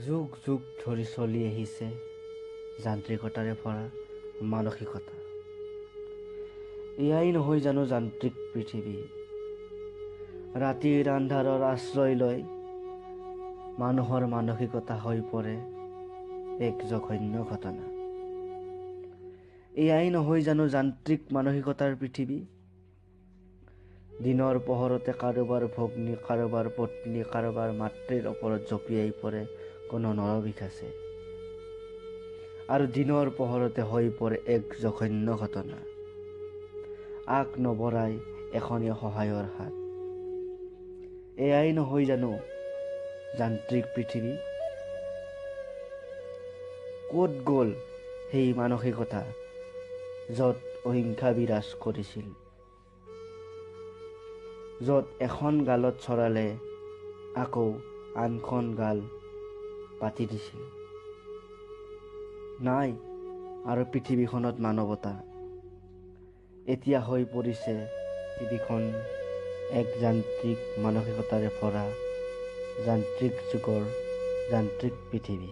যুগ যুগ ধৰি চলি আহিছে যান্ত্ৰিকতাৰে ভৰা মানসিকতা। এয়াই নহয় জানো যান্ত্ৰিক পৃথিৱী? ৰাতিৰ আন্ধাৰৰ আশ্ৰয় লৈ মানুহৰ মানসিকতা হৈ পৰে এক জঘন্য ঘটনা। এয়াই নহয় জানো যান্ত্ৰিক মানসিকতাৰ পৃথিৱী? দিনৰ পোহৰতে কাৰোবাৰ ভগ্নী, কাৰোবাৰ পত্নী, কাৰোবাৰ মাতৃৰ ওপৰত জঁপিয়াই পৰে কোনো নৰপিশাচে, আৰু দিনৰ পোহৰতে হৈ পৰে এক জঘন্য ঘটনা। আগ নবঢ়াই এখনে সহায়ৰ হাত। এয়াই নহয় জানো যান্ত্ৰিক পৃথিৱী? ক'ত গ'ল সেই মানসিকতা য'ত অহিংসা বিৰাজ কৰিছিল, য'ত এখন গালত চৰালে আকৌ আনখন গাল পাতি দিছিল? নাই আৰু পৃথিৱীখনত মানৱতা। এতিয়া হৈ পৰিছে পৃথিৱীখন এক যান্ত্ৰিক মানসিকতাৰে ভৰা যান্ত্ৰিক যুগৰ যান্ত্ৰিক পৃথিৱী।